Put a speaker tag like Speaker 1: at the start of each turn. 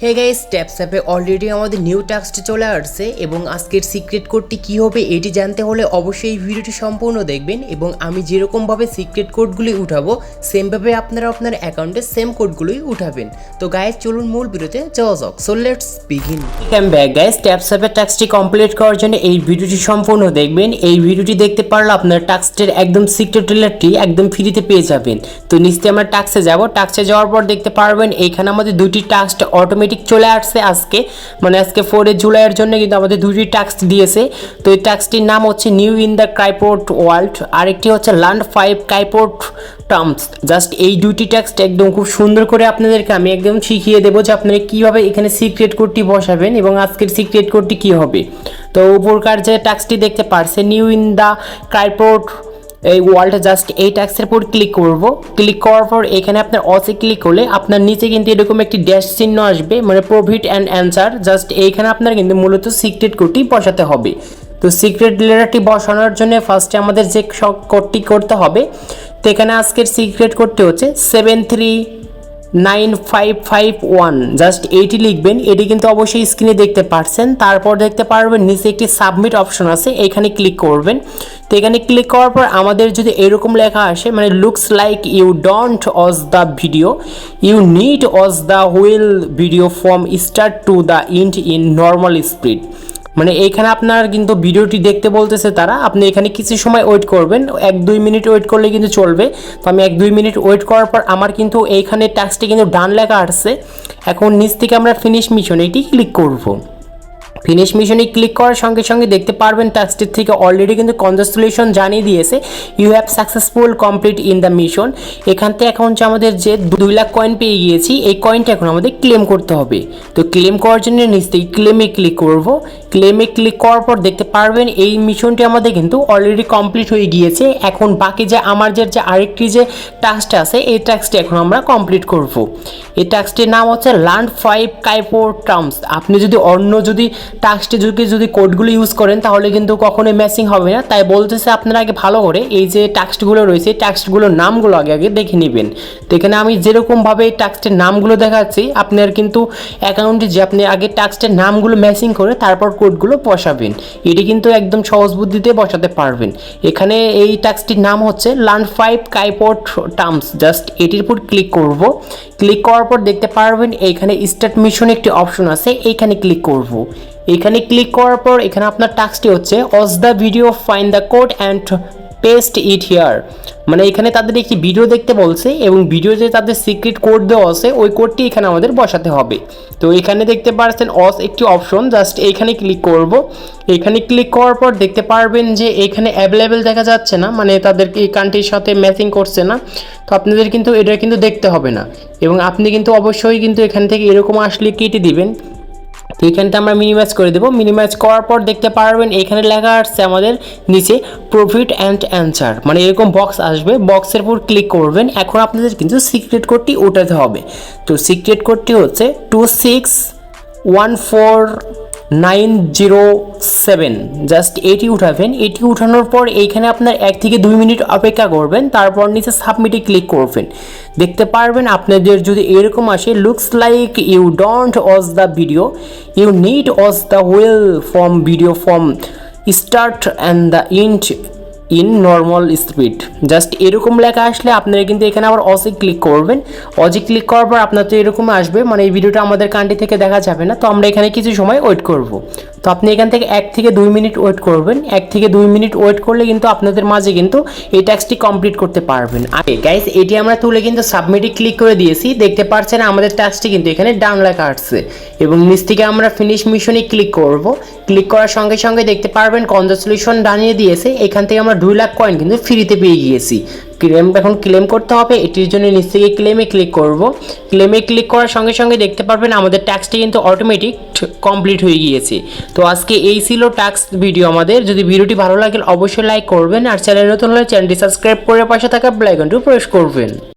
Speaker 1: Hey guys, taps অ্যাপে already আমাদের new টাস্কটি চলে আসছে এবং আজকের সিক্রেট কোডটি কী হবে এটি জানতে হলে অবশ্যই এই ভিডিওটি সম্পূর্ণ দেখবেন। এবং আমি যেরকমভাবে সিক্রেট কোডগুলি উঠাবো সেমভাবে আপনারা আপনার অ্যাকাউন্টে সেম কোডগুলোই উঠাবেন। তো গাইস চলুন মূল ভিডিওতে যাওয়া যাক। So let's begin. I am back guys. Taps অ্যাপের টাস্কটি কমপ্লিট করার জন্য এই ভিডিওটি সম্পূর্ণ দেখবেন। এই ভিডিওটি দেখতে পারলে আপনার টাস্কটির একদম সিক্রেট ট্রেলারটি একদম ফ্রিতে পেয়ে যাবেন। তো নিচে আমরা টাস্কে যাব। টাস্কে যাওয়ার পর দেখতে পারবেন এইখানে আমাদের দুটি টাস্ক অটোমেটিক চলে আসছে আজকে, মানে আজকে 4 জুলাইয়ের জন্য কিন্তু আমাদের দুটি টাস্ক দিয়েছে। তো এই টাস্কটির নাম হচ্ছে নিউ ইন দ্য ক্রাইপোর্ট ওয়ার্ল্ড, আরেকটি হচ্ছে লার্ন 5 ক্রাইপোর্ট টার্মস। জাস্ট এই দুটি টাস্ক একদম খুব সুন্দর করে আপনাদেরকে আমি একদম শিখিয়ে দেবো যে আপনারা কীভাবে এখানে সিক্রেট কোডটি বসাবেন এবং আজকের সিক্রেট কোডটি কী হবে। তো উপরকার যে টাস্কটি দেখতে পারছে নিউ ইন দ্য ক্রাইপোর্ট এই ওয়ার্ল্ডে, জাস্ট এই ট্যাক্সের উপর ক্লিক করব। ক্লিক করার পর এখানে আপনার অসে ক্লিক করলে আপনার নিচে কিন্তু এরকম একটি ড্যাশ চিহ্ন আসবে, মানে প্রফিট অ্যান্ড অ্যান্সার। জাস্ট এইখানে আপনার কিন্তু মূলত সিক্রেট কোডটি বসাতে হবে। তো সিক্রেট লেটারটি বসানোর জন্য ফার্স্টে আমাদের যে কোডটি করতে হবে, তো এখানে আজকের সিক্রেট কোডটি হচ্ছে 7395551। জাস্ট এইটি লিখবেন। এটি কিন্তু অবশ্যই স্ক্রিনে দেখতে পাচ্ছেন। তারপর দেখতে পারবেন নিচে একটি সাবমিট অপশন আছে, এখানে ক্লিক করবেন। তো এখানে ক্লিক করার পর আমাদের যদি এরকম লেখা আসে, মানে looks like you don't watch the video, you need watch the whole video from start to the end in normal speed. মানে এইখানে আপনার কিন্তু ভিডিওটি দেখতে বলতেছে তারা, আপনি এখানে কিছু সময় ওয়েট করবেন, 1-2 মিনিট ওয়েট করলে কিন্তু চলবে। তো আমি 1-2 মিনিট ওয়েট করার পর আমার কিন্তু এইখানে টাস্কটি কিন্তু ডান লেখা আসছে। এখন নিচ থেকে আমরা ফিনিশ মিশন এটি ক্লিক করব। ফিনিশ মিশনে ক্লিক করার সঙ্গে সঙ্গে দেখতে পারবেন টাস্কটির থেকে অলরেডি কিন্তু কনগ্রাচুলেশন জানিয়ে দিয়েছে, you have successful complete in the mission. এখান থেকে এখন যে আমাদের যে 2 লাখ কয়েন পেয়ে গিয়েছি, এই কয়েনটা এখন আমাদের ক্লেম করতে হবে। তো ক্লেম করার জন্য নিচ থেকে ক্লেমে ক্লিক করব। ক্লেমে ক্লিক করার পর দেখতে পারবেন এই মিশনটি আমাদের কিন্তু অলরেডি কমপ্লিট হয়ে গিয়েছে। এখন বাকি যে আমার যে আরেকটি যে টাস্কটা আছে, এই টাস্কটি এখন আমরা কমপ্লিট করব। এই টাস্কটির নাম হচ্ছে লার্ন 5 ক্রাইপোর্ট টার্মস। আপনি যদি অন্য টাস্কটি যদি কোডগুলো ইউজ করেন তাহলে কিন্তু কখনোই ম্যাচিং হবে না। তাই বলতেছে আপনারা আগে ভালো করে এই যে টাস্কগুলো রয়েছে, টাস্কগুলোর নামগুলো আগে দেখে নেবেন। তো এখানে আমি যেরকমভাবে এই টাস্কের নামগুলো দেখাচ্ছি, আপনার কিন্তু অ্যাকাউন্টে যে আপনি আগে টাস্কের নামগুলো ম্যাচিং করে তারপর কোডগুলো বসাবেন। এটি কিন্তু একদম সহজ বুদ্ধিতে বসাতে পারবেন। এখানে এই টাস্কটির নাম হচ্ছে লার্ন 5 ক্রাইপোর্ট টার্মস। জাস্ট এটির উপর ক্লিক করব। ক্লিক করার পর দেখতে পারবেন এইখানে স্টার্ট মিশন একটি অপশন আছে, এইখানে ক্লিক করব। এখানে ক্লিক করার পর এখানে আপনার টাস্কটি হচ্ছে watch the video, find the code and paste it here. মানে এখানে তাদের একটি ভিডিও দেখতে বলছে এবং ভিডিওতে তাদের সিক্রেট কোড দেওয়া আছে, ওই কোডটি এখানে আমাদের বসাতে হবে। তো এখানে দেখতে পাচ্ছেন ওয়াচ একটি অপশন, জাস্ট এইখানে ক্লিক করব। এখানে ক্লিক করার পর দেখতে পারবেন যে এখানে অ্যাভেলেবেল দেখা যাচ্ছে না, মানে তাদেরকে এই কান্ট্রির সাথে ম্যাচিং করছে না। তো আপনাদের কিন্তু এটা কিন্তু দেখতে হবে না এবং আপনি কিন্তু অবশ্যই কিন্তু এখান থেকে এরকম আসলে কেটে দিবেন। তো এখানটা আমরা মিনিমাইজ করে দেবো। মিনিমাইজ করার পর দেখতে পারবেন এখানে লেখা আসছে আমাদের নিচে প্রফিট অ্যান্ড অ্যান্সার, মানে এরকম বক্স আসবে, বক্সের উপর ক্লিক করবেন। এখন আপনাদের কিন্তু সিক্রেট কোডটি ওঠাতে হবে। তো সিক্রেট কোডটি হচ্ছে 2614907। জাস্ট এটি উঠাবেন। এটি উঠানোর পর এইখানে আপনার 1-2 মিনিট অপেক্ষা করবেন, তারপর নিচে সাবমিটে ক্লিক করবেন। দেখতে পারবেন আপনাদের যদি এরকম আসে, looks like you don't watch the video, you need watch the whole from video from start and the end in normal speed. Just এরকম লেখা আসলে আপনারা কিন্তু এখানে আবার অজে ক্লিক করবেন। অজে ক্লিক করার পর আপনার তো এরকম আসবে, মানে এই ভিডিওটা আমাদের কান্ট্রি থেকে দেখা যাবে না। তো আমরা এখানে কিছু সময় ওয়েট করব। তো আপনি এখান থেকে 1-2 মিনিট ওয়েট করবেন। 1-2 মিনিট ওয়েট করলে কিন্তু আপনাদের মাঝে কিন্তু এই টাস্কটি কমপ্লিট করতে পারবেন। আগে গাইস এটি আমরা তুলে কিন্তু সাবমিটে ক্লিক করে দিয়েছি। দেখতে পাচ্ছেন আমাদের টাস্কটি কিন্তু এখানে ডান লেখা আসছে এবং নিচ থেকে আমরা ফিনিশ মিশনে ক্লিক করব। ক্লিক করার সঙ্গে সঙ্গে দেখতে পারবেন কনগ্রাচুলেশন জানিয়ে দিয়েছে। এখান থেকে আমরা 2 লাখ কয়েন কিন্তু ফ্রিতে পেয়ে গিয়েছি। এখন ক্লেম করতে হবে, এটির জন্য নিচ থেকে ক্লেমে ক্লিক করব। ক্লেমে ক্লিক করার সঙ্গে সঙ্গে দেখতে পারবেন আমাদের টাস্কটি কিন্তু অটোমেটিক কমপ্লিট হয়ে গিয়েছে। তো আজকে এই ছিল টাস্ক ভিডিও আমাদের। যদি ভিডিওটি ভালো লাগে অবশ্যই লাইক করবেন, আর চ্যানেল নতুন হলে চ্যানেলটি সাবস্ক্রাইব করে পাশে থাকা বেল আইকনটি প্রেস করবেন।